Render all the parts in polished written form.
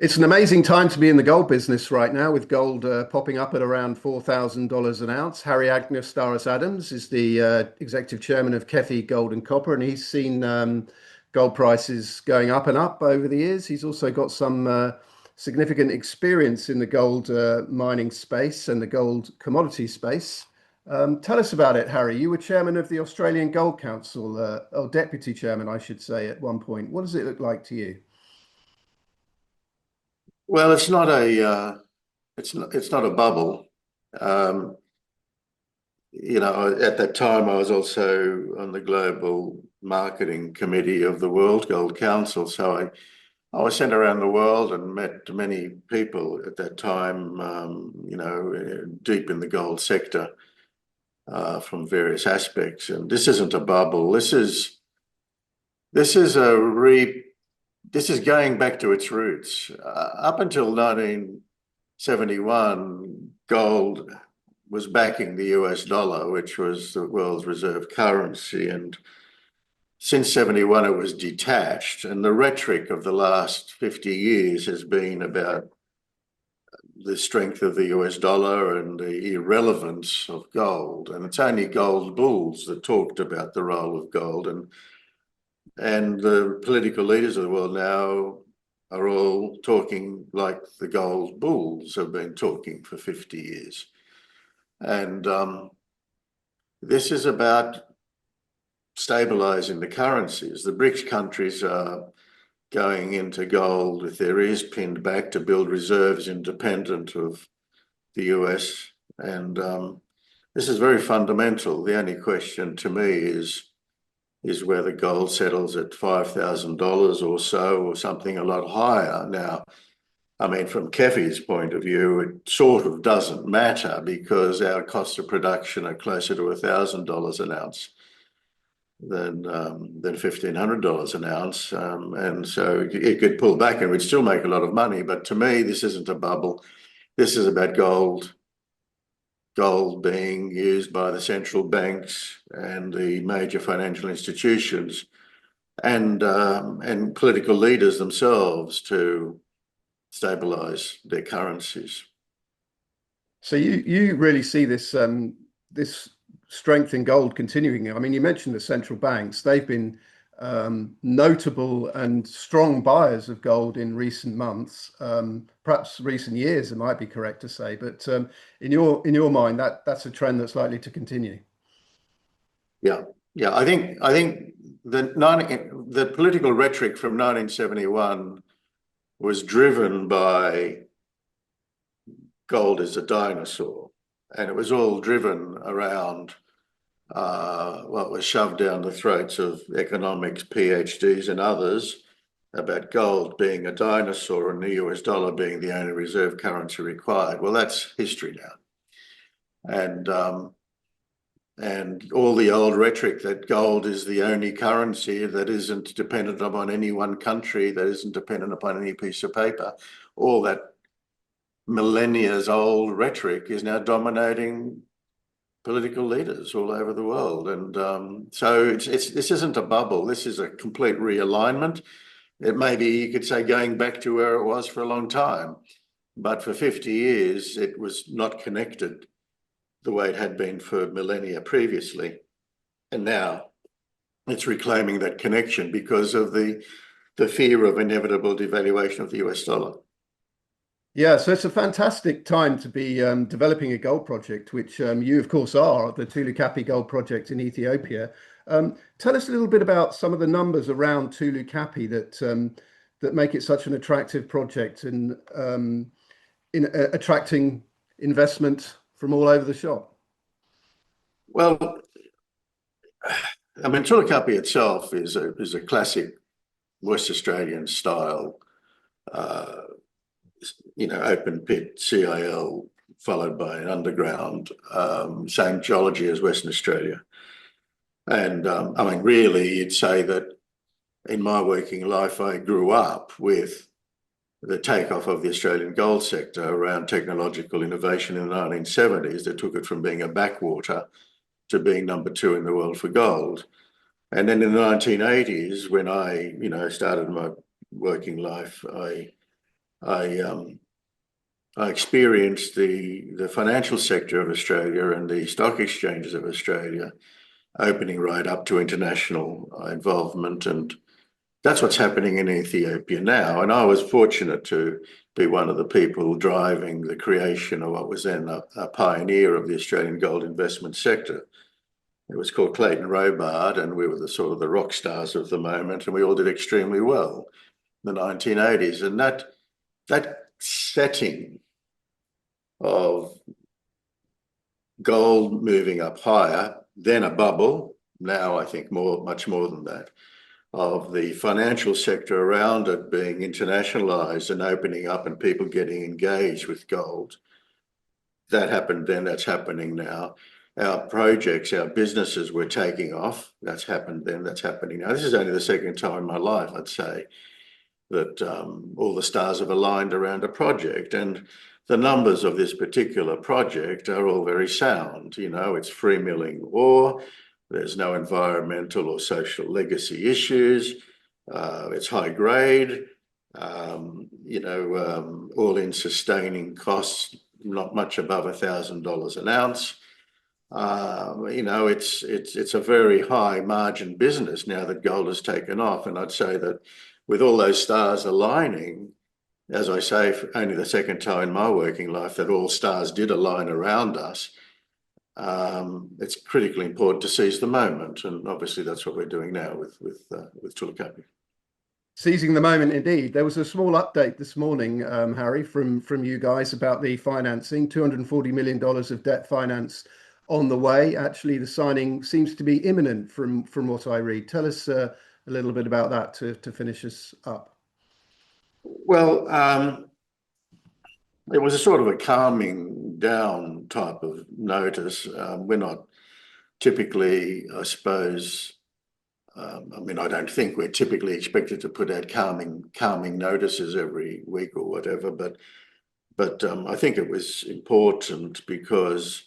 It's an amazing time to be in the gold business right now, with gold popping up at around $4,000 an ounce. Harry Agnostaris Adams is the executive chairman of KEFI Gold and Copper, and he's seen gold prices going up and up over the years. He's also got some significant experience in the gold mining space and the gold commodity space. Tell us about it, Harry. You were chairman of the Australian Gold Council, or deputy chairman, I should say, at one point. What does it look like to you? Well, it's not a bubble. Um, at that time, I was also on the global marketing committee of the World Gold Council. So I was sent around the world and met many people at that time, deep in the gold sector from various aspects. And this isn't a bubble. This is a re This is going back to its roots. Up until 1971, gold was backing the US dollar, which was the world's reserve currency. And since 71, it was detached. And the rhetoric of the last 50 years has been about the strength of the US dollar and the irrelevance of gold. And it's only gold bulls that talked about the role of gold. And the political leaders of the world now are all talking like the gold bulls have been talking for 50 years. And this is about stabilizing the currencies. The BRICS countries are going into gold with their ears pinned back to build reserves independent of the US. And this is very fundamental. The only question to me is whether gold settles at $5,000 or so, or something a lot higher. Now, I mean, from KEFI's point of view, it sort of doesn't matter because our costs of production are closer to $1,000 an ounce than $1,500 an ounce. And so it could pull back and we'd still make a lot of money. But to me, this isn't a bubble. This is about gold being used by the central banks and the major financial institutions and political leaders themselves to stabilize their currencies. So you really see this strength in gold continuing. I mean, you mentioned the central banks. They've been notable and strong buyers of gold in recent months, perhaps recent years, it might be correct to say. But in your mind, that's a trend that's likely to continue. Yeah, yeah. I think the political rhetoric from 1971 was driven by gold as a dinosaur, and it was all driven around what was shoved down the throats of economics PhDs and others about gold being a dinosaur and the US dollar being the only reserve currency required. Well, that's history now. And all the old rhetoric that gold is the only currency that isn't dependent upon any one country, that isn't dependent upon any piece of paper, all that millennia's old rhetoric is now dominating political leaders all over the world. And so this isn't a bubble. This is a complete realignment. It may be, you could say, going back to where it was for a long time, but for 50 years, it was not connected the way it had been for millennia previously. And now it's reclaiming that connection because of the fear of inevitable devaluation of the US dollar. Yeah, so it's a fantastic time to be developing a gold project, which you, of course, are, the Tulu Kapi gold project in Ethiopia. Tell us a little bit about some of the numbers around Tulu Kapi that make it such an attractive project and in attracting investment from all over the shop. Well, I mean, Tulu Kapi itself is a classic West Australian style, open pit CIL followed by an underground, same geology as Western Australia. And I mean, really, you'd say that in my working life, I grew up with the takeoff of the Australian gold sector around technological innovation in the 1970s that took it from being a backwater to being number 2 in the world for gold. And then in the 1980s, when I, started my working life, I experienced the financial sector of Australia and the stock exchanges of Australia opening right up to international involvement, and that's what's happening in Ethiopia now. And I was fortunate to be one of the people driving the creation of what was then a pioneer of the Australian gold investment sector. It was called Clayton Robards, and we were the sort of the rock stars of the moment, and we all did extremely well in the 1980s. And that setting of gold moving up higher, then a bubble, now I think much more than that, of the financial sector around it being internationalized and opening up and people getting engaged with gold. That happened then, that's happening now. Our projects, our businesses were taking off. That's happened then, that's happening now. This is only the second time in my life, I'd say, that all the stars have aligned around a project. And the numbers of this particular project are all very sound. You know, it's free milling ore. There's no environmental or social legacy issues. It's high grade. All in sustaining costs, not much above $1,000 an ounce. It's a very high margin business now that gold has taken off. And I'd say that with all those stars aligning, as I say, only the second time in my working life that all stars did align around us, it's critically important to seize the moment. And obviously that's what we're doing now with Tulu Kapi. Seizing the moment, indeed. There was a small update this morning, Harry, from you guys about the financing, $240 million of debt finance on the way. Actually, the signing seems to be imminent from what I read. Tell us a little bit about that to finish us up. Well, it was a sort of a calming down type of notice. We're not typically, I suppose, I don't think we're typically expected to put out calming notices every week or whatever, but I think it was important because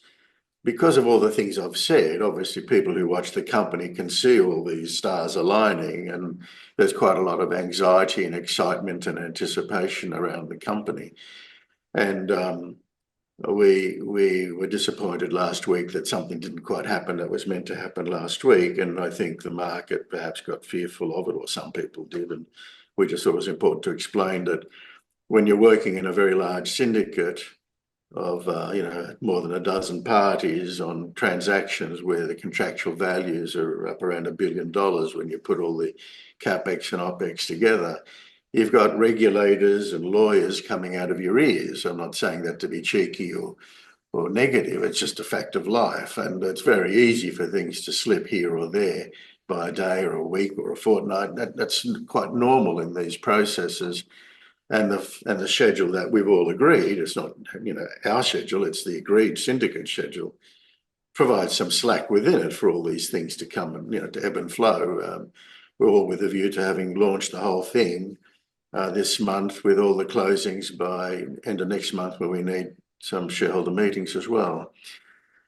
of all the things I've said. Obviously, people who watch the company can see all these stars aligning, and there's quite a lot of anxiety and excitement and anticipation around the company. And we were disappointed last week that something didn't quite happen that was meant to happen last week. And I think the market perhaps got fearful of it, or some people did. And we just thought it was important to explain that when you're working in a very large syndicate of more than a dozen parties on transactions where the contractual values are up around $1 billion, when you put all the capex and opex together, you've got regulators and lawyers coming out of your ears. I'm not saying that to be cheeky or negative. It's just a fact of life, and it's very easy for things to slip here or there by a day or a week or a fortnight. That's quite normal in these processes. And the schedule that we've all agreed, it's not our schedule, it's the agreed syndicate schedule, provides some slack within it for all these things to come and to ebb and flow. We're all with a view to having launched the whole thing this month, with all the closings by end of next month, where we need some shareholder meetings as well.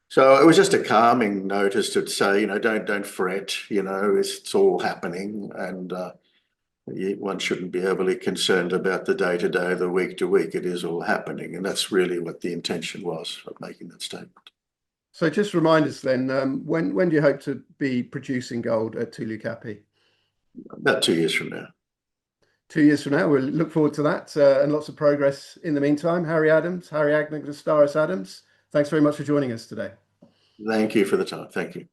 So it was just a calming notice to say, don't fret, it's all happening, and one shouldn't be overly concerned about the day-to-day, the week-to-week. It is all happening, and that's really what the intention was of making that statement. So just remind us then, when do you hope to be producing gold at Tulu Kapi? About 2 years from now. 2 years from now. We'll look forward to that, and lots of progress in the meantime. Harry Agnostaras-Adams, thanks very much for joining us today. Thank you for the time. Thank you.